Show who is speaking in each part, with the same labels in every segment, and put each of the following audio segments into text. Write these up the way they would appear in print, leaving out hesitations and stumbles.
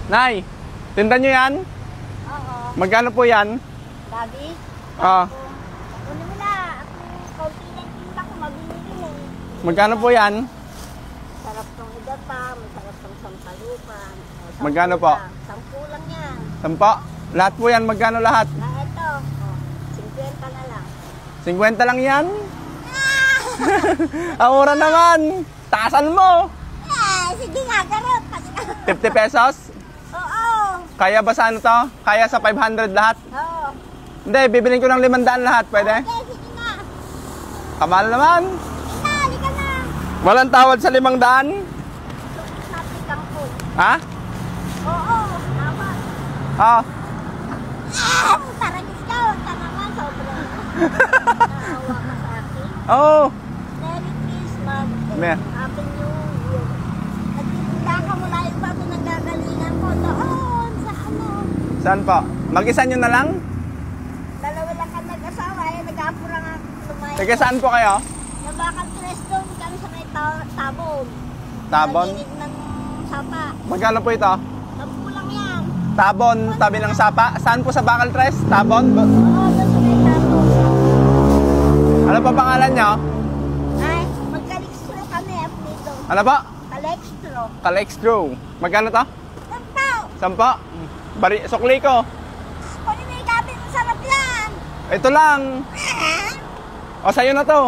Speaker 1: Nay, tinda nyo yan?
Speaker 2: Oo.
Speaker 1: Magkano po yan?
Speaker 2: Gabi?
Speaker 1: Oo.
Speaker 2: Ano mo na, ako kaunti ng tinta ko, mabili mo.
Speaker 1: Magkano po yan?
Speaker 2: Sarap tong idapa, masarap tong sampalupan.
Speaker 1: Magkano po?
Speaker 2: 10 lang yan.
Speaker 1: 10? Lahat po yan, magkano lahat?
Speaker 2: Na ito, 50 na lang.
Speaker 1: 50 lang yan? Ang mura naman! Taasan mo!
Speaker 2: Sige nga, garot.
Speaker 1: 50 pesos?
Speaker 2: Oo.
Speaker 1: Kaya ba sa ano to? Kaya sa 500 lahat?
Speaker 2: Oo.
Speaker 1: Hindi, bibilin ko ng 500 lahat. Pwede?
Speaker 2: Okay, sige nga.
Speaker 1: Kamahal naman.
Speaker 2: Halika na.
Speaker 1: Walang tawad sa 500?
Speaker 2: Sabi kang po.
Speaker 1: Ha?
Speaker 2: Oo, tama.
Speaker 1: Oo.
Speaker 2: Parang discount ka naman, sobrang. Naawa ka sa akin.
Speaker 1: Oo.
Speaker 2: Merry Christmas.
Speaker 1: Mer-
Speaker 2: Happy New Year. Nagtitinda ka mula yung bago nagagalingan ko doon sa ano.
Speaker 1: Saan po? Mag-isa nyo na lang?
Speaker 2: Dalawa lang ka nag-asawa, nag-apura nga lumayan.
Speaker 1: Teka, saan po kayo?
Speaker 2: Nabakan tres doon kami sa may tabon.
Speaker 1: Tabon?
Speaker 2: Nalinig ng sapa.
Speaker 1: Magkano po ito?
Speaker 2: 10 lang yan.
Speaker 1: Tabon, tabi ng sapa. Saan po sa Bakal Tres? Tabon?
Speaker 2: Oo, doon sa may tabon.
Speaker 1: Ano pa pangalan nyo?
Speaker 2: Ay, magkalextro kami dito.
Speaker 1: Ano po?
Speaker 2: Kalextro.
Speaker 1: Kalextro. Magkano to?
Speaker 2: Sampo.
Speaker 1: 10? Sukli ko.
Speaker 2: Kung hindi gabi, masarap yan.
Speaker 1: Ito lang. O, sa'yo na to.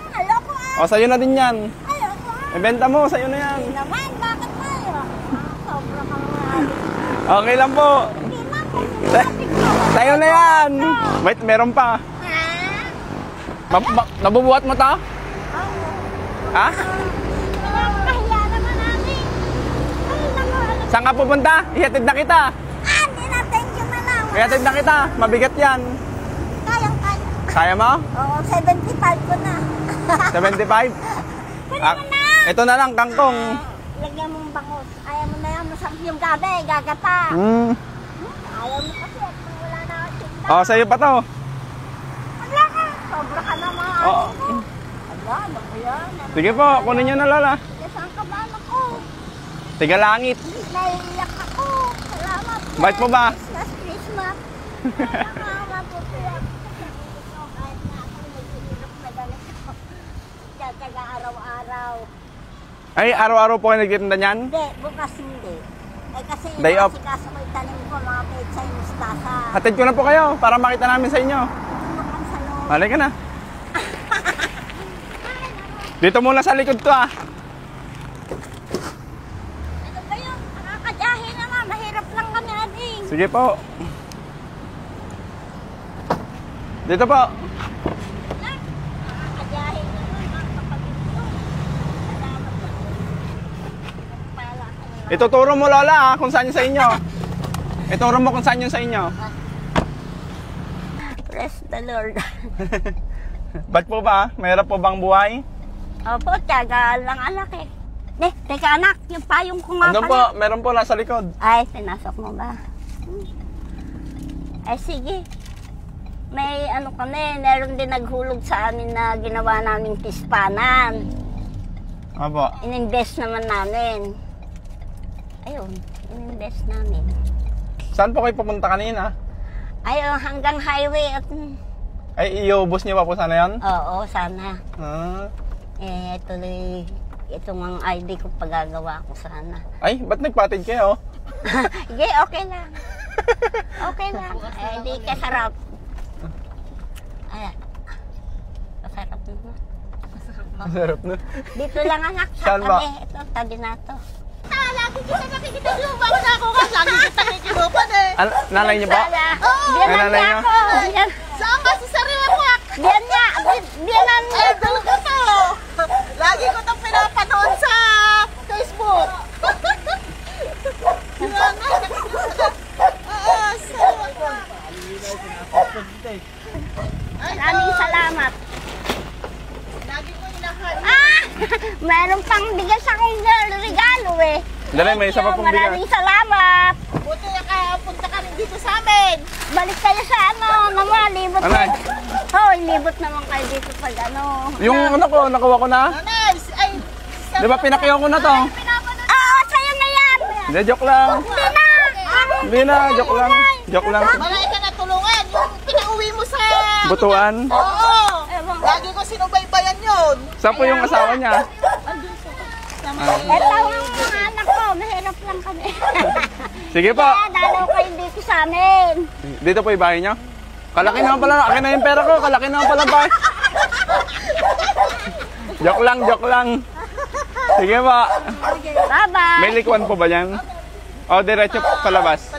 Speaker 2: Aloko ah.
Speaker 1: O, sa'yo na din yan.
Speaker 2: Aloko ah.
Speaker 1: Ibenta mo, sa'yo na yan.
Speaker 2: Hindi naman, bakit tayo? Sobra kang maalit.
Speaker 1: Okay lang po.
Speaker 2: Hindi na, kung sumabit ko.
Speaker 1: Sa'yo na yan. Wait, meron pa.
Speaker 2: Ha?
Speaker 1: Nabubuhat mo to?
Speaker 2: Oo.
Speaker 1: Ha?
Speaker 2: Nakakahiya naman namin. Ay, naku,
Speaker 1: Saan ka pupunta? Ihatid na kita.
Speaker 2: hindi na, thank you na lang.
Speaker 1: Ihatid na kita. Mabigat yan.
Speaker 2: Kayang-kaya.
Speaker 1: Kaya mo?
Speaker 2: Oo, 75 ko na.
Speaker 1: 75?
Speaker 2: Kunin
Speaker 1: Ah,
Speaker 2: mo na.
Speaker 1: ito na lang, kangkong.
Speaker 2: Lagyan mong bangus. Ayaw mo na yan, masarap yung gabi, gagata. Ayaw mo kasi, kung wala na ako tinta.
Speaker 1: O, sa'yo pa to.
Speaker 2: Wala ka, sobra ka na mga
Speaker 1: Oo.
Speaker 2: asin mo. Ala, ano ba yan? Ano
Speaker 1: Sige
Speaker 2: ba
Speaker 1: po,
Speaker 2: yan?
Speaker 1: kunin nyo na lola.
Speaker 2: Sige, saan ka ba, ako?
Speaker 1: Tiga langit.
Speaker 2: Naiiyak ako. Salamat.
Speaker 1: Bait mo ba?
Speaker 2: Christmas, Christmas. Nakakaputiyak. Kahit na ako, nagsinilok na galit ako. Tiyataga araw-araw.
Speaker 1: Ay, araw-araw po kayo nagtitinda niyan?
Speaker 2: Hindi, bukas hindi. Eh kasi
Speaker 1: Day off.
Speaker 2: kaso ko itanim ko mga pechay mustasa.
Speaker 1: Hatid ko na po kayo para makita namin sa inyo.
Speaker 2: Tumakan sa loob.
Speaker 1: Halika na. Dito muna sa likod to ah.
Speaker 2: Ano ba yun? Nakakadyahin naman. Mahirap lang kami ading.
Speaker 1: Sige po. Dito po.
Speaker 2: Nakakadyahin naman. Mga kapatid ko. Salamat po. Nagpala ka na.
Speaker 1: Ituturo mo lola ah, kung saan yung sa inyo. Ituro mo kung saan yung sa inyo.
Speaker 2: Bless the Lord.
Speaker 1: Ba't po ba? Mahirap po bang buhay?
Speaker 2: Opo, tiyaga lang anak eh. Teka anak, yung payong ko nga
Speaker 1: Andun po, meron po nasa likod.
Speaker 2: Ay, pinasok mo ba? Ay, sige. May ano kami, meron din naghulog sa amin na ginawa naming tispanan.
Speaker 1: Opo.
Speaker 2: Ininvest naman namin. Ayun, ininvest namin.
Speaker 1: Saan po kayo pupunta kanina?
Speaker 2: Ayun, hanggang highway at...
Speaker 1: Ay, iubos niyo pa po sana yan?
Speaker 2: Oo, sana.
Speaker 1: Ah.
Speaker 2: Tuloy, ito ang ID ko pagagawa ko sana.
Speaker 1: Ay, ba't nagpatid kayo?
Speaker 2: Sige, okay lang. Okay lang. Di kasarap. Ay, kasarap naman.
Speaker 1: Masarap na.
Speaker 2: Dito lang anak, sa
Speaker 1: Saan ba?
Speaker 2: tabi. Ito, tabi na to.
Speaker 3: Lagi kita nakikita lupa ko na ako ka. Lagi kita nakikilupan eh.
Speaker 1: Nanay niyo po?
Speaker 2: Biyanan
Speaker 1: Ay, nanay
Speaker 2: niya
Speaker 1: niyo?
Speaker 2: ako. Biyan-
Speaker 3: Saan ba si Sariwak?
Speaker 2: Biyan niya. Biyanan niya.
Speaker 3: Idol ko to. Lagi ko itong pinapanood sa Facebook. Yan na. Sariwak.
Speaker 2: Maraming salamat.
Speaker 3: Lagi ko inahal.
Speaker 2: Meron pang bigas akong regalo eh.
Speaker 1: Dali, may isa pa pong bigas.
Speaker 2: Maraming salamat.
Speaker 3: Buti na kaya punta ka rin dito sa amin.
Speaker 2: Balik kayo sa ano, naman, libot
Speaker 1: Ano?
Speaker 2: kayo. Hoy, libot naman kayo dito pag ano.
Speaker 1: Yung ano ko, nakuha ko na.
Speaker 3: Nanay, ay,
Speaker 1: Di ba pinakiyaw ko na to?
Speaker 3: pinapanood.
Speaker 2: Oo, sa'yo na yan.
Speaker 1: Hindi, joke lang.
Speaker 2: Hindi na.
Speaker 1: Hindi na, joke lang. Joke lang.
Speaker 3: Marami ka na tulungan. Yung pinauwi mo sa...
Speaker 1: Butuan.
Speaker 3: Oo. Lagi ko sinubaybayan yun.
Speaker 1: Saan po yung asawa niya?
Speaker 2: Ito ang mga anak ko, mahirap lang kami.
Speaker 1: Sige po.
Speaker 2: Kaya dalaw kayo dito sa amin.
Speaker 1: Dito po yung bahay niyo? Kalaki naman pala. Akin na yung pera ko. Kalaki naman pala bahay. Joke lang, joke lang. Sige po.
Speaker 2: Bye-bye.
Speaker 1: May likuan po ba yan? O, diretso palabas.